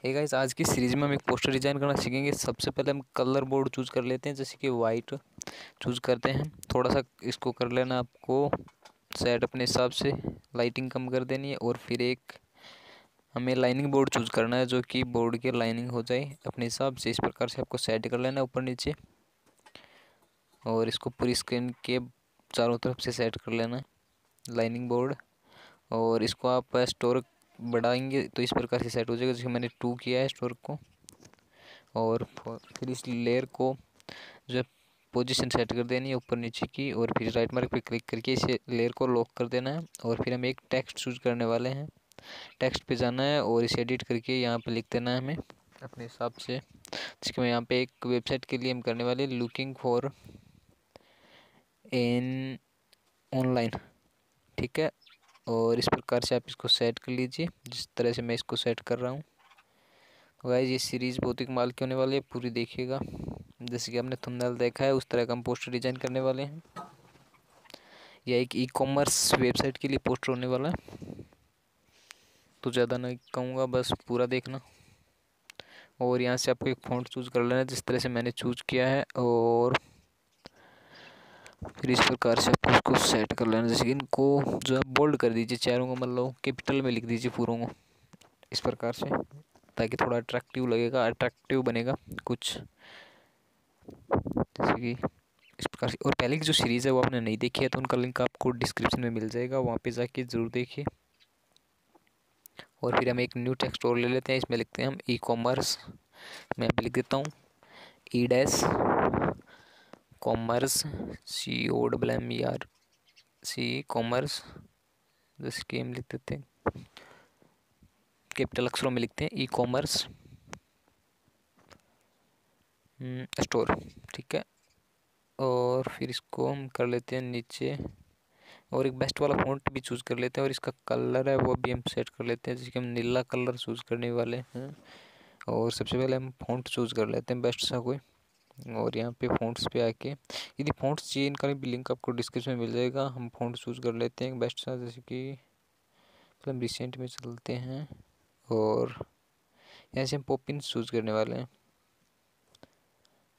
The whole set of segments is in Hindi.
हे गाइस, आज की सीरीज में हम एक पोस्टर डिजाइन करना सीखेंगे। सबसे पहले हम कलर बोर्ड चूज कर लेते हैं, जैसे कि वाइट चूज करते हैं। थोड़ा सा इसको कर लेना आपको सेट अपने हिसाब से, लाइटिंग कम कर देनी है। और फिर एक हमें लाइनिंग बोर्ड चूज करना है, जो कि बोर्ड की लाइनिंग हो जाए अपने हिसाब से। इस प्रकार से आपको सेट कर लेना है ऊपर नीचे, और इसको पूरी स्क्रीन के चारों तरफ से सेट कर लेना है लाइनिंग बोर्ड। और इसको आप स्टोर बढ़ाएंगे तो इस प्रकार से सेट हो जाएगा, जैसे मैंने 2 किया है स्टोर को। और फिर इस लेयर को जो पोजीशन सेट कर देनी है ऊपर नीचे की, और फिर राइट मार्क पे क्लिक करके इस लेयर को लॉक कर देना है। और फिर हम एक टेक्स्ट चूज करने वाले हैं, टेक्स्ट पे जाना है और इसे एडिट करके यहाँ पे लिख देना है हमें अपने हिसाब से। जैसे मैं यहाँ पे एक वेबसाइट के लिए हम करने वाले लुकिंग फॉर इन ऑनलाइन, ठीक है। और इस प्रकार से आप इसको सेट कर लीजिए जिस तरह से मैं इसको सेट कर रहा हूँ। तो गाइस, ये सीरीज़ बहुत ही कमाल की होने वाली है, पूरी देखिएगा। जैसे कि आपने थंबनेल देखा है, उस तरह का हम पोस्टर डिजाइन करने वाले हैं। यह एक ई-कॉमर्स वेबसाइट के लिए पोस्टर होने वाला है, तो ज़्यादा नहीं कहूँगा, बस पूरा देखना। और यहाँ से आपको एक फ़ॉन्ट चूज़ कर लेना है जिस तरह से मैंने चूज़ किया है, और फिर इस प्रकार से आपको उसको सेट कर लेना। जैसे कि इनको जो है बोल्ड कर दीजिए, चारों को मतलब कैपिटल में लिख दीजिए पूरों को, इस प्रकार से, ताकि थोड़ा अट्रैक्टिव लगेगा, अट्रैक्टिव बनेगा कुछ, जैसे कि इस प्रकार से। और पहले की जो सीरीज़ है वो आपने नहीं देखी है तो उनका लिंक आपको डिस्क्रिप्शन में मिल जाएगा, वहाँ पे जाके ज़रूर देखिए। और फिर हम एक न्यू टेक्स्ट और ले लेते हैं, इसमें लिखते हैं हम ई कॉमर्स। मैं यहाँ पे लिख देता हूँ ई डैश कॉमर्स, COMMERC कॉमर्स। जैसे कि हम लिख देते हैं कैपिटल अक्षरों में लिखते हैं ई कॉमर्स स्टोर, ठीक है। और फिर इसको हम कर लेते हैं नीचे, और एक बेस्ट वाला फ़ॉन्ट भी चूज़ कर लेते हैं, और इसका कलर है वो भी हम सेट कर लेते हैं, जैसे कि हम नीला कलर चूज़ करने वाले हैं। और सबसे पहले हम फ़ॉन्ट चूज़ कर लेते हैं बेस्ट सा कोई। और यहाँ पे फ़ॉन्ट्स पे आके, यदि फ़ॉन्ट्स चाहिए इनका भी लिंक आपको डिस्क्रिप्शन में मिल जाएगा। हम फ़ॉन्ट चूज़ कर लेते हैं बेस्ट सा, जैसे कि हम रिसेंट में चलते हैं, और यहाँ से हम पॉपिंस चूज़ करने वाले हैं।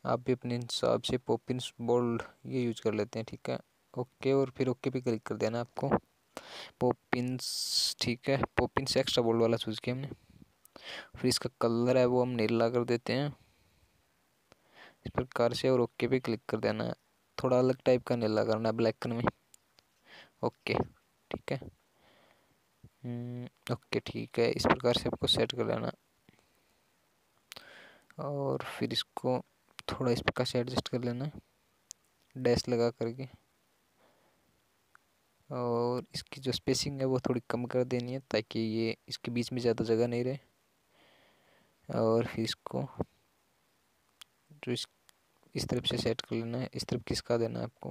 आप भी अपने हिसाब से पॉपिंस बोल्ड ये यूज कर लेते हैं, ठीक है। ओके, और फिर ओके पे क्लिक कर देना आपको। पॉपिंस, ठीक है, पॉपिंस एक्स्ट्रा बोल्ड वाला चूज़ किया हमने। फिर इसका कलर है वो हम नीला कर देते हैं इस प्रकार से, और ओके पे क्लिक कर देना है। थोड़ा अलग टाइप का नीला करना है, ब्लैक कलर में। ओके, ठीक है। ओके, ठीक है, इस प्रकार से आपको सेट कर लेना। और फिर इसको थोड़ा इस प्रकार से एडजस्ट कर लेना है डैश लगा करके, और इसकी जो स्पेसिंग है वो थोड़ी कम कर देनी है ताकि ये इसके बीच में ज़्यादा जगह नहीं रहे। और फिर इसको जो इस तरफ से सेट कर लेना है, इस तरफ खिसका देना है आपको।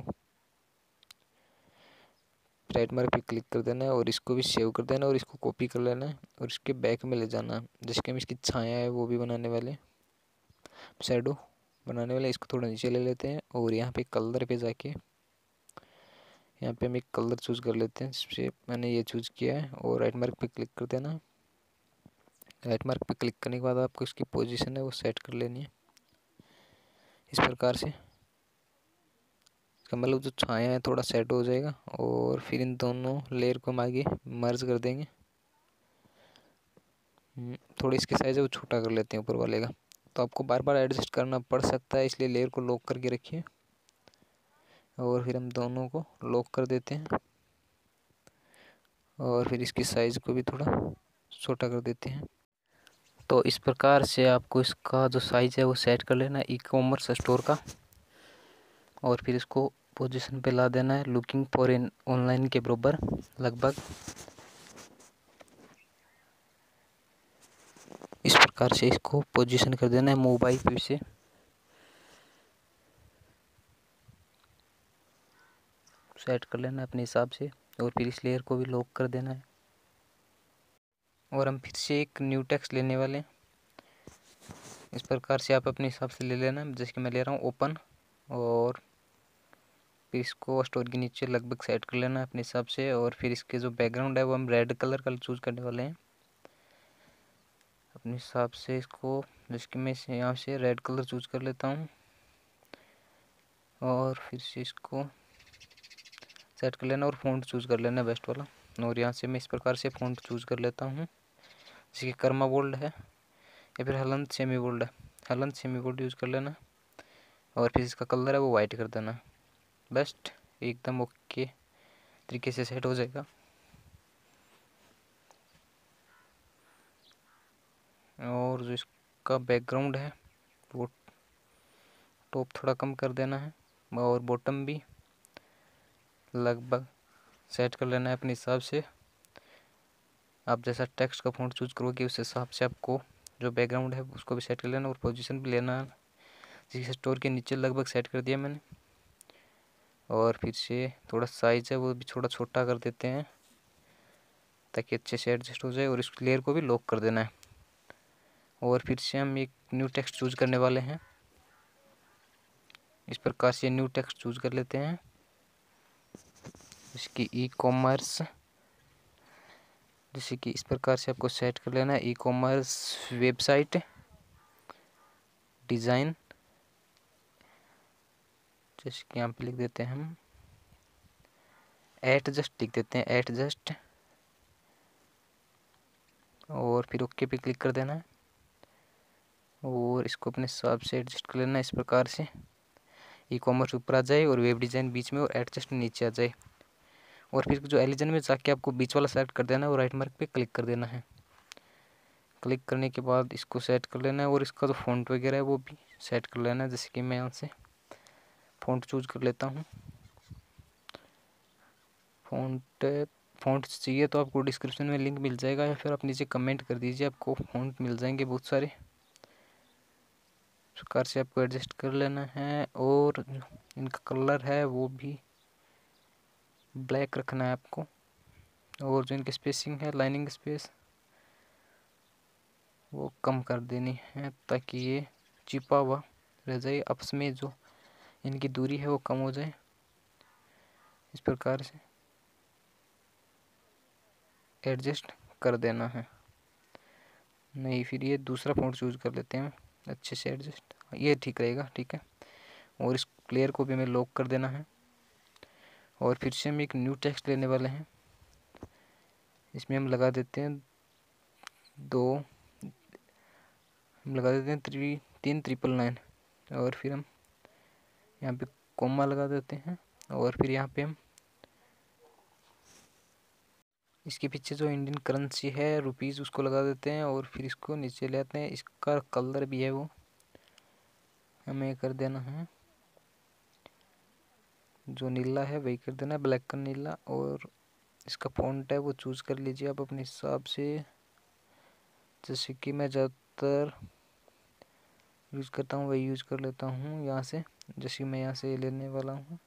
राइट मार्क पे क्लिक कर देना है और इसको भी सेव कर देना है, और इसको कॉपी कर लेना है और इसके बैक में ले जाना है। जिसके हम इसकी छाया है वो भी बनाने वाले, शैडो बनाने वाले। इसको थोड़ा नीचे ले लेते हैं, और यहाँ पे कलर पे जाके यहाँ पे हम एक कलर चूज़ कर लेते हैं, जिससे मैंने ये चूज़ किया है, और राइट मार्क पे क्लिक कर देना है। राइट मार्क पे क्लिक करने के बाद आपको इसकी पोजीशन है वो सेट कर लेनी है इस प्रकार से। इसका मतलब जो छाया है थोड़ा सेट हो जाएगा। और फिर इन दोनों लेयर को हम आगे मर्ज कर देंगे। थोड़ी इसके साइज़ है वो छोटा कर लेते हैं ऊपर वाले का, तो आपको बार बार एडजस्ट करना पड़ सकता है, इसलिए लेयर को लॉक करके रखिए। और फिर हम दोनों को लॉक कर देते हैं, और फिर इसकी साइज़ को भी थोड़ा छोटा कर देते हैं। तो इस प्रकार से आपको इसका जो साइज़ है वो सेट कर लेना है ई कॉमर्स स्टोर का, और फिर इसको पोजीशन पे ला देना है लुकिंग फॉर इन ऑनलाइन के बराबर लगभग। इस प्रकार से इसको पोजीशन कर देना है मोबाइल पे से। सेट कर लेना है अपने हिसाब से, और फिर इस लेयर को भी लॉक कर देना है। और हम फिर से एक न्यू टेक्स्ट लेने वाले हैं। इस प्रकार से आप अपने हिसाब से ले लेना, जैसे कि मैं ले रहा हूँ ओपन, और फिर इसको स्टोर के नीचे लगभग सेट कर लेना है अपने हिसाब से। और फिर इसके जो बैकग्राउंड है वो हम रेड कलर का चूज़ करने वाले हैं अपने अपने हिसाब से इसको, जिसकी मैं यहाँ से रेड कलर चूज कर लेता हूँ और फिर से इसको सेट कर लेना और फ़ॉन्ट चूज़ कर लेना बेस्ट वाला। और यहाँ से मैं इस प्रकार से फ़ॉन्ट चूज़ कर लेता हूँ, जैसे कि कर्मा बोल्ड है या फिर हलंत सेमी बोल्ड है, हलंत सेमी बोल्ड यूज़ कर लेना और फिर इसका कलर है वो वाइट कर देना। बेस्ट, एकदम ओके तरीके से सेट हो जाएगा। और जो इसका बैकग्राउंड है वो टॉप थोड़ा कम कर देना है और बॉटम भी लगभग सेट कर लेना है अपने हिसाब से। आप जैसा टेक्स्ट का फ़ॉन्ट चूज़ करोगे उस हिसाब से आपको जो बैकग्राउंड है उसको भी सेट कर लेना और पोजीशन भी लेना। जिसे स्टोर के नीचे लगभग सेट कर दिया मैंने। और फिर से थोड़ा साइज़ है वो भी थोड़ा छोटा कर देते हैं ताकि अच्छे से एडजस्ट हो जाए और इस लेयर को भी लॉक कर देना है। और फिर से हम एक न्यू टेक्स्ट चूज़ करने वाले हैं। इस प्रकार से न्यू टेक्स्ट चूज़ कर लेते हैं, इसकी ई कॉमर्स, जैसे कि इस प्रकार से आपको सेट कर लेना है। ई कॉमर्स वेबसाइट डिज़ाइन, जैसे कि यहाँ पे लिख देते हैं हम एट जस्ट, लिख देते हैं एट जस्ट और फिर ओके पे क्लिक कर देना है और इसको अपने हिसाब से एडजस्ट कर लेना है इस प्रकार से। ई कॉमर्स ऊपर आ जाए और वेब डिज़ाइन बीच में और एडजस्ट नीचे आ जाए। और फिर जो एलिजन में जाके आपको बीच वाला सेलेक्ट कर देना है और राइट मार्क पे क्लिक कर देना है। क्लिक करने के बाद इसको सेट कर लेना है और इसका जो फ़ॉन्ट वगैरह है वो भी सेट कर लेना है। जैसे कि मैं यहाँ से फ़ॉन्ट चूज़ कर लेता हूँ। फ़ॉन्ट चाहिए तो आपको डिस्क्रिप्शन में लिंक मिल जाएगा या फिर आप नीचे कमेंट कर दीजिए, आपको फ़ॉन्ट मिल जाएंगे बहुत सारे। इस प्रकार से आपको एडजस्ट कर लेना है और इनका कलर है वो भी ब्लैक रखना है आपको। और जो इनकी स्पेसिंग है, लाइनिंग स्पेस, वो कम कर देनी है ताकि ये चिपा हुआ रह जाए, आपस में जो इनकी दूरी है वो कम हो जाए। इस प्रकार से एडजस्ट कर देना है। नहीं, फिर ये दूसरा फ़ॉन्ट चूज़ कर लेते हैं अच्छे से एडजस्ट, ये ठीक रहेगा, ठीक है। और इस प्लेयर को भी हमें लॉक कर देना है और फिर से हम एक न्यू टेक्स्ट लेने वाले हैं। इसमें हम लगा देते हैं हम लगा देते हैं 3,999 और फिर हम यहाँ पे कॉमा लगा देते हैं और फिर यहाँ पे हम इसके पीछे जो इंडियन करेंसी है रुपीज़ उसको लगा देते हैं और फिर इसको नीचे ले आते हैं। इसका कलर भी है वो हमें कर देना है, जो नीला है वही कर देना है, ब्लैक का नीला। और इसका फ़ॉन्ट है वो चूज़ कर लीजिए आप अपने हिसाब से, जैसे कि मैं ज़्यादातर यूज़ करता हूँ वही यूज़ कर लेता हूँ यहाँ से। जैसे मैं यहाँ से लेने वाला हूँ,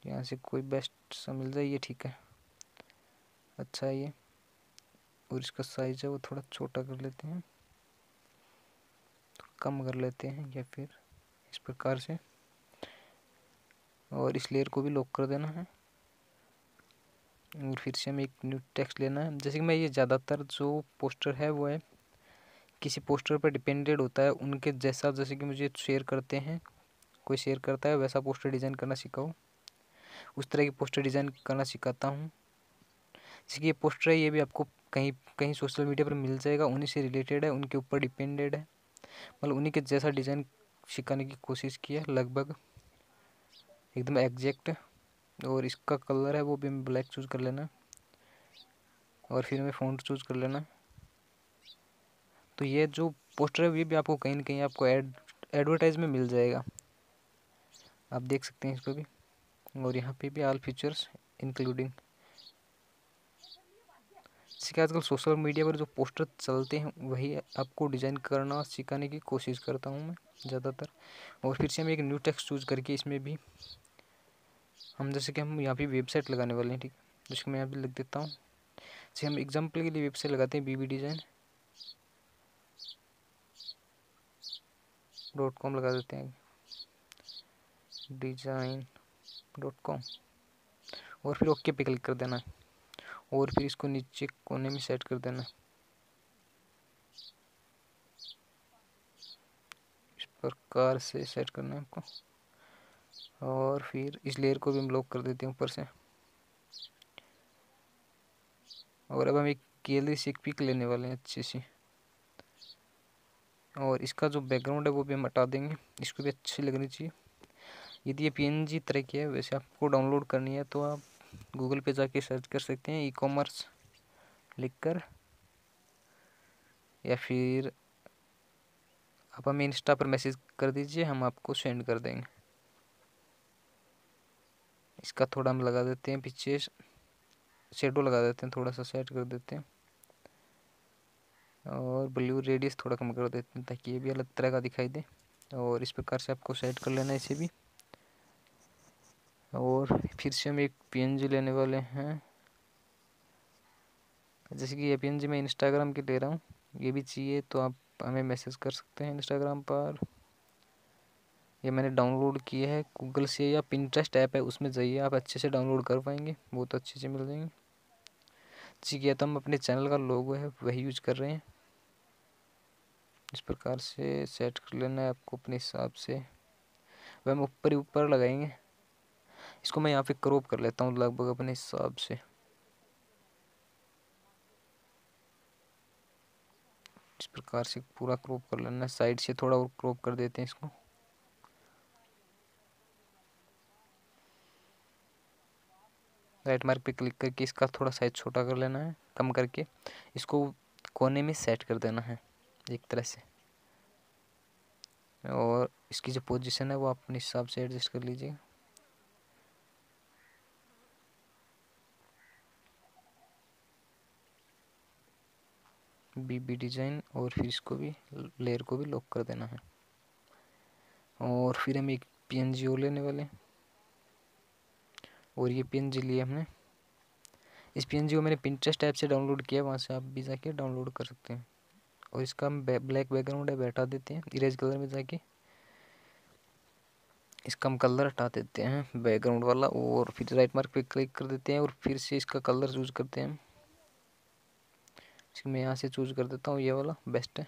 यहाँ से कोई बेस्ट सा मिल जाए, ये ठीक है, अच्छा है ये। और इसका साइज़ है वो थोड़ा छोटा कर लेते हैं, कम कर लेते हैं या फिर इस प्रकार से। और इस लेयर को भी लॉक कर देना है और फिर से हमें एक न्यू टेक्स्ट लेना है। जैसे कि मैं ये ज़्यादातर जो पोस्टर है वो है किसी पोस्टर पर डिपेंडेड होता है उनके जैसा, जैसे कि मुझे शेयर करते हैं, कोई शेयर करता है वैसा पोस्टर डिज़ाइन करना सिखाओ, उस तरह की पोस्टर डिज़ाइन करना सिखाता हूँ। जैसे कि ये पोस्टर है ये भी आपको कहीं कहीं सोशल मीडिया पर मिल जाएगा, उन्हीं से रिलेटेड है, उनके ऊपर डिपेंडेड है, मतलब उन्हीं के जैसा डिज़ाइन सिखाने की कोशिश की है लगभग एकदम एग्जैक्ट। और इसका कलर है वो भी हमें ब्लैक चूज़ कर लेना और फिर हमें फ़ॉन्ट चूज़ कर लेना। तो ये जो पोस्टर है ये भी आपको कहीं ना कहीं आपको एडवर्टाइज में मिल जाएगा, आप देख सकते हैं इसको भी। और यहाँ पे भी ऑल फीचर्स इंक्लूडिंग, जैसे कि आजकल सोशल मीडिया पर जो पोस्टर चलते हैं वही आपको डिज़ाइन करना सिखाने की कोशिश करता हूँ मैं ज़्यादातर। और फिर से हम एक न्यू टेक्स्ट चूज़ करके इसमें भी हम, जैसे कि हम यहाँ पे वेबसाइट लगाने वाले हैं, ठीक है, जैसे कि मैं यहाँ पे लिख देता हूँ। जैसे हम एग्जाम्पल के लिए वेबसाइट लगाते हैं bbdesign.com लगा देते हैं, design.com और फिर ओके पे क्लिक कर देना और फिर इसको नीचे कोने में सेट कर देना। प्रकार से सेट करना है आपको। और फिर इस लेयर को भी हम लॉक कर देते हैं ऊपर से। और अब हम एक गैलरी से एक पिक लेने वाले हैं अच्छी सी, और इसका जो बैकग्राउंड है वो भी हम हटा देंगे, इसको भी अच्छी लगनी चाहिए। यदि ये PNG तरह की है, वैसे आपको डाउनलोड करनी है तो आप गूगल पे जाके सर्च कर सकते हैं e-commerce लिखकर, या फिर आप हमें इंस्टा पर मैसेज कर दीजिए, हम आपको सेंड कर देंगे। इसका थोड़ा हम लगा देते हैं पीछे, शेडो लगा देते हैं, थोड़ा सा सेट कर देते हैं, और ब्लू रेडियस थोड़ा कम कर देते हैं ताकि ये भी अलग तरह का दिखाई दे। और इस प्रकार से आपको सेट कर लेना है इसे भी। और फिर से हम एक PNG लेने वाले हैं, जैसे कि ये PNG मैं इंस्टाग्राम की ले रहा हूँ, ये भी चाहिए तो आप हमें मैसेज कर सकते हैं इंस्टाग्राम पर। ये मैंने डाउनलोड किया है गूगल से, या पिंटरेस्ट ऐप है उसमें जाइए, आप अच्छे से डाउनलोड कर पाएंगे, बहुत अच्छे से मिल जाएंगे। जी, किया तो हम अपने चैनल का लोगो है वही यूज कर रहे हैं। इस प्रकार से सेट कर लेना है आपको अपने हिसाब से। वह हम ऊपर ही ऊपर लगाएंगे, इसको मैं यहाँ पे क्रॉप कर लेता हूँ लगभग अपने हिसाब से। इस प्रकार से पूरा क्रॉप कर लेना है, साइड से थोड़ा और क्रॉप कर देते हैं इसको। राइट मार्क पे क्लिक करके इसका थोड़ा साइज छोटा कर लेना है, कम करके इसको कोने में सेट कर देना है एक तरह से। और इसकी जो पोजीशन है वो आप अपने हिसाब से एडजस्ट कर लीजिए। BB डिजाइन, और फिर इसको भी लेयर को भी लॉक कर देना है। और फिर हम एक PNG और लेने वाले हैं, और ये PNG लिए हमने। इस PNG को मैंने पिंटरेस्ट ऐप से डाउनलोड किया, वहाँ से आप भी जाके डाउनलोड कर सकते हैं। और इसका हम ब्लैक बैकग्राउंड है बैठा देते हैं, इरेज कलर में जाके इसका हम कलर हटा देते हैं बैकग्राउंड वाला, और फिर राइट मार्क पे क्लिक कर देते हैं, और फिर से इसका कलर चूज करते हैं। मैं यहाँ से चूज कर देता हूँ, ये वाला बेस्ट है।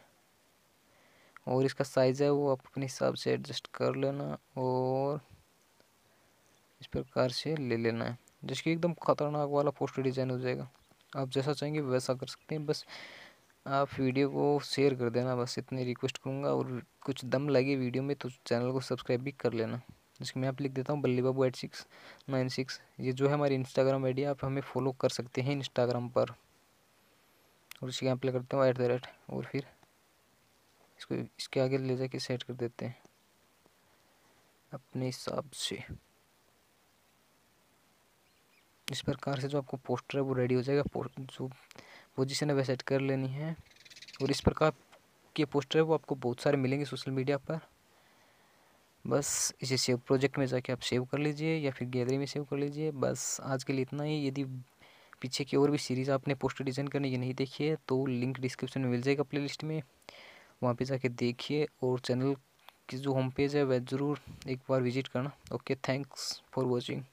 और इसका साइज़ है वो आप अपने हिसाब से एडजस्ट कर लेना, और इस प्रकार से ले लेना है, जिसकी एकदम खतरनाक वाला पोस्टर डिज़ाइन हो जाएगा। आप जैसा चाहेंगे वैसा कर सकते हैं, बस आप वीडियो को शेयर कर देना, बस इतनी रिक्वेस्ट करूँगा। और कुछ दम लगे वीडियो में तो चैनल को सब्सक्राइब भी कर लेना। जिसकी मैं आप लिख देता हूँ बल्ली बाबू 8696, ये जो है हमारी इंस्टाग्राम ID, आप हमें फॉलो कर सकते हैं इंस्टाग्राम पर। और इसके यहाँ अप्लाई करते हैं @ और फिर इसको इसके आगे ले जाके सेट कर देते हैं अपने हिसाब से। इस प्रकार से जो आपको पोस्टर है वो रेडी हो जाएगा। जो पोजीशन है वह सेट कर लेनी है। और इस प्रकार के पोस्टर है वो आपको बहुत सारे मिलेंगे सोशल मीडिया पर। बस इसे सेव प्रोजेक्ट में जाके आप सेव कर लीजिए, या फिर गैलरी में सेव कर लीजिए। बस आज के लिए इतना ही। यदि पीछे की और भी सीरीज़ आपने पोस्टर डिज़ाइन करने की नहीं देखी है तो लिंक डिस्क्रिप्शन में मिल जाएगा प्लेलिस्ट में, वहाँ पे जाके देखिए। और चैनल की जो होम पेज है वह ज़रूर एक बार विजिट करना। Okay, thanks for watching.